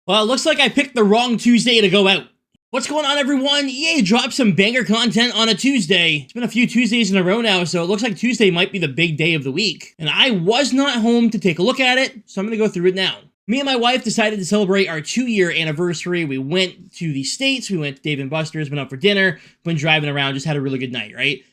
Well, it looks like I picked the wrong Tuesday to go out. What's going on, everyone? EA dropped some banger content on a Tuesday. It's been a few Tuesdays in a row now, so it looks like Tuesday might be the big day of the week. And I was not home to take a look at it, so I'm gonna go through it now. Me and my wife decided to celebrate our 2-year anniversary. We went to the States, we went to Dave & Buster's, went out for dinner, went driving around, just had a really good night, right?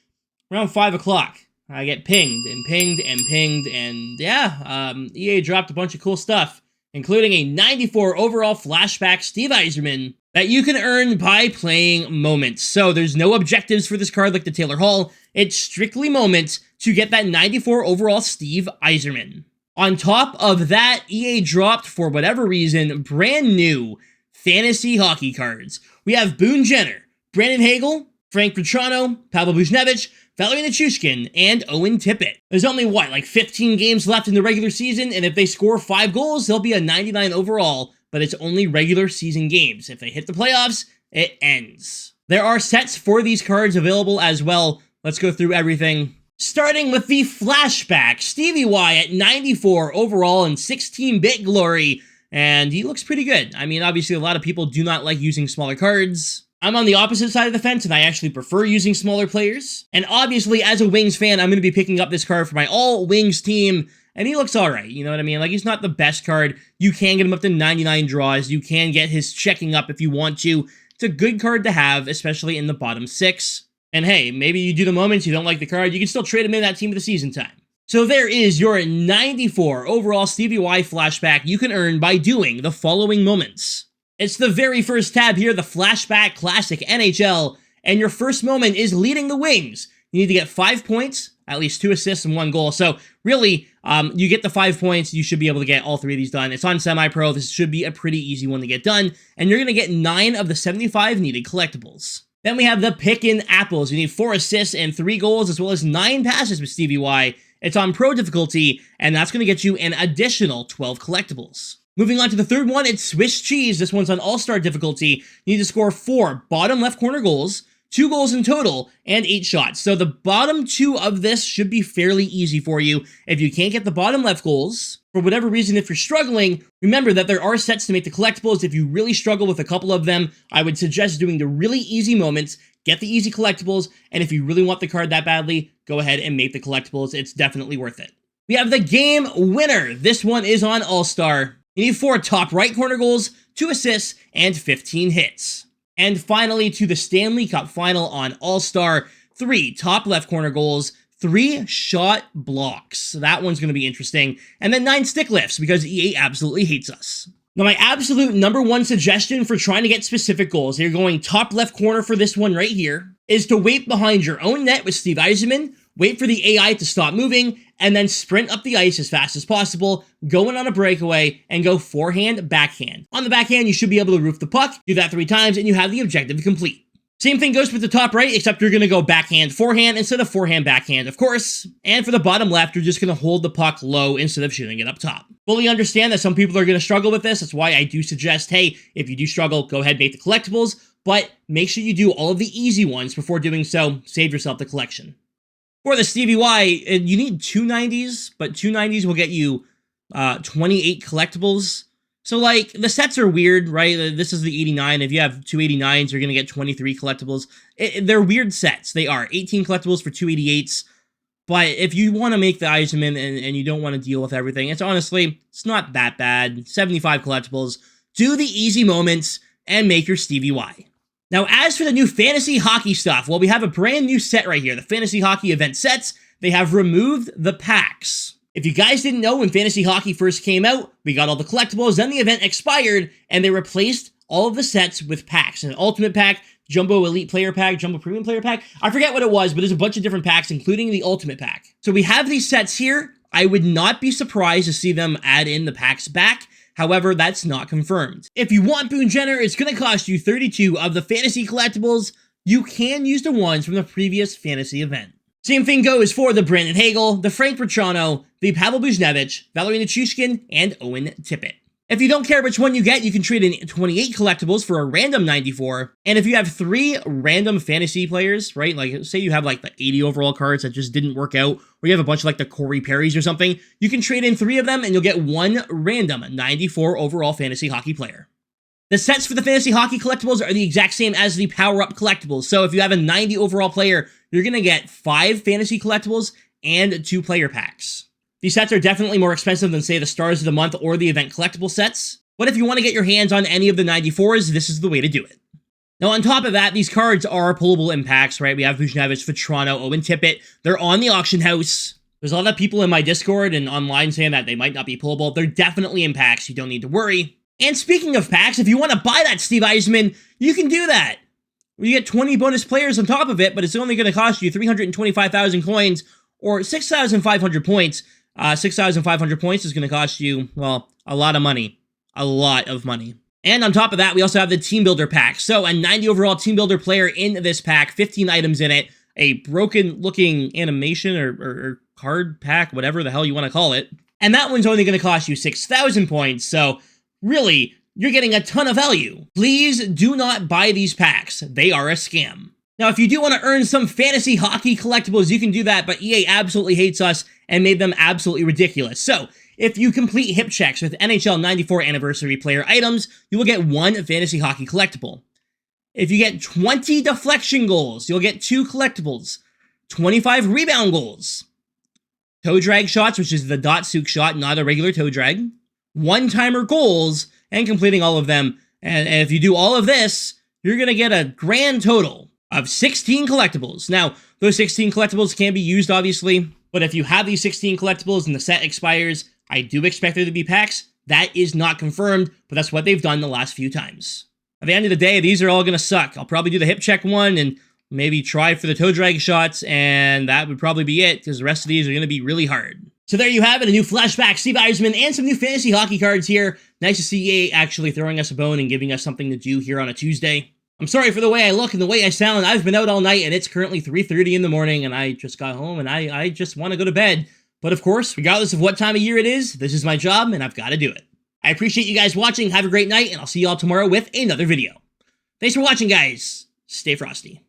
Around 5 o'clock, I get pinged, and yeah, EA dropped a bunch of cool stuff, including a 94 overall Flashback Steve Yzerman that you can earn by playing moments. So there's no objectives for this card like the Taylor Hall. It's strictly moments to get that 94 overall Steve Yzerman. On top of that, EA dropped, for whatever reason, brand new fantasy hockey cards. We have Boone Jenner, Brandon Hagel, Frank Petrano, Pavel Buchnevich, Valeri Nichushkin, and Owen Tippett. There's only, like 15 games left in the regular season, and if they score 5 goals, they'll be a 99 overall, but it's only regular season games. If they hit the playoffs, it ends. There are sets for these cards available as well. Let's go through everything. Starting with the Flashback, Stevie Y at 94 overall and 16-bit glory, and he looks pretty good. I mean, obviously a lot of people do not like using smaller cards. I'm on the opposite side of the fence, and I actually prefer using smaller players. And obviously, as a Wings fan, I'm going to be picking up this card for my all-Wings team, and he looks alright, you know what I mean? Like, he's not the best card. You can get him up to 99 draws. You can get his checking up if you want to. It's a good card to have, especially in the bottom 6. And hey, maybe you do the moments, you don't like the card, you can still trade him in that team at the season time. So there is your 94 overall Stevie Y Flashback you can earn by doing the following moments. It's the very first tab here, the Flashback Classic NHL, and your first moment is leading the Wings. You need to get 5 points, at least 2 assists and 1 goal. So really, you get the 5 points, you should be able to get all 3 of these done. It's on semi-pro, this should be a pretty easy one to get done, and you're going to get 9 of the 75 needed collectibles. Then we have the Pickin' Apples. You need 4 assists and 3 goals, as well as 9 passes with Stevie Y. It's on pro difficulty, and that's going to get you an additional 12 collectibles. Moving on to the third one, it's Swiss Cheese. This one's on All-Star difficulty. You need to score 4 bottom left corner goals, 2 goals in total, and 8 shots. So the bottom 2 of this should be fairly easy for you. If you can't get the bottom left goals, for whatever reason, if you're struggling, remember that there are sets to make the collectibles. If you really struggle with a couple of them, I would suggest doing the really easy moments, get the easy collectibles, and if you really want the card that badly, go ahead and make the collectibles. It's definitely worth it. We have the game winner. This one is on All-Star. You need 4 top right corner goals, 2 assists, and 15 hits. And finally, to the Stanley Cup Final on All-Star, 3 top left corner goals, 3 shot blocks. So that one's going to be interesting. And then 9 stick lifts, because EA absolutely hates us. Now, my absolute #1 suggestion for trying to get specific goals, you're going top left corner for this one right here, is to wait behind your own net with Steve Yzerman, wait for the AI to stop moving, and then sprint up the ice as fast as possible, go in on a breakaway, and go forehand, backhand. On the backhand, you should be able to roof the puck, do that 3 times, and you have the objective complete. Same thing goes with the top right, except you're going to go backhand, forehand, instead of forehand, backhand, of course. And for the bottom left, you're just going to hold the puck low instead of shooting it up top. Fully understand that some people are going to struggle with this. That's why I do suggest, hey, if you do struggle, go ahead and make the collectibles, but make sure you do all of the easy ones before doing so. Save yourself the collection. For the Stevie Y, you need 2 90s, but 2 90s will get you 28 collectibles. So, like, the sets are weird, right? This is the 89. If you have 2 89s, you're going to get 23 collectibles. They're weird sets. They are. 18 collectibles for 2 88s. But if you want to make the Yzerman and you don't want to deal with everything, it's not that bad. 75 collectibles. Do the easy moments and make your Stevie Y. Now, as for the new fantasy hockey stuff, well, we have a brand new set right here, the fantasy hockey event sets. They have removed the packs. If you guys didn't know, when fantasy hockey first came out, we got all the collectibles, then the event expired, and they replaced all of the sets with packs. An ultimate pack, jumbo elite player pack, jumbo premium player pack. I forget what it was, but there's a bunch of different packs, including the ultimate pack. So we have these sets here. I would not be surprised to see them add in the packs back. However, that's not confirmed. If you want Boone Jenner, it's going to cost you 32 of the fantasy collectibles. You can use the ones from the previous fantasy event. Same thing goes for the Brandon Hagel, the Frank Petrano, the Pavel Buchnevich, Valeri Nichushkin, and Owen Tippett. If you don't care which one you get, you can trade in 28 collectibles for a random 94. And if you have 3 random fantasy players, right? Like, say you have like the 80 overall cards that just didn't work out, or you have a bunch of like the Corey Perrys or something, you can trade in 3 of them and you'll get 1 random 94 overall fantasy hockey player. The sets for the fantasy hockey collectibles are the exact same as the power-up collectibles. So if you have a 90 overall player, you're going to get 5 fantasy collectibles and 2 player packs. These sets are definitely more expensive than, say, the Stars of the Month or the event collectible sets. But if you want to get your hands on any of the 94s, this is the way to do it. Now, on top of that, these cards are pullable impacts, right? We have Buchnevich for Toronto, Owen Tippett. They're on the auction house. There's a lot of people in my Discord and online saying that they might not be pullable. They're definitely in packs. You don't need to worry. And speaking of packs, if you want to buy that Steve Yzerman, you can do that. You get 20 bonus players on top of it, but it's only going to cost you 325,000 coins or 6,500 points. 6,500 points is going to cost you, well, a lot of money. A lot of money. And on top of that, we also have the Team Builder pack. So a 90 overall Team Builder player in this pack, 15 items in it, a broken-looking animation or card pack, whatever the hell you want to call it. And that one's only going to cost you 6,000 points, so really, you're getting a ton of value. Please do not buy these packs. They are a scam. Now, if you do want to earn some fantasy hockey collectibles, you can do that, but EA absolutely hates us and made them absolutely ridiculous. So, if you complete hip checks with NHL 94 anniversary player items, you will get 1 fantasy hockey collectible. If you get 20 deflection goals, you'll get 2 collectibles. 25 rebound goals. Toe drag shots, which is the Datsuk shot, not a regular toe drag. One-timer goals, and completing all of them. And if you do all of this, you're going to get a grand total of 16 collectibles. Now, those 16 collectibles can be used, obviously, but if you have these 16 collectibles and the set expires, I do expect there to be packs. That is not confirmed, but that's what they've done the last few times. At the end of the day, these are all going to suck. I'll probably do the hip check one and maybe try for the toe drag shots, and that would probably be it, because the rest of these are going to be really hard. So there you have it, a new Flashback Steve Yzerman and some new fantasy hockey cards here. Nice to see EA actually throwing us a bone and giving us something to do here on a Tuesday. I'm sorry for the way I look and the way I sound. I've been out all night and it's currently 3:30 in the morning and I just got home and I just want to go to bed. But of course, regardless of what time of year it is, this is my job and I've got to do it. I appreciate you guys watching. Have a great night and I'll see you all tomorrow with another video. Thanks for watching, guys. Stay frosty.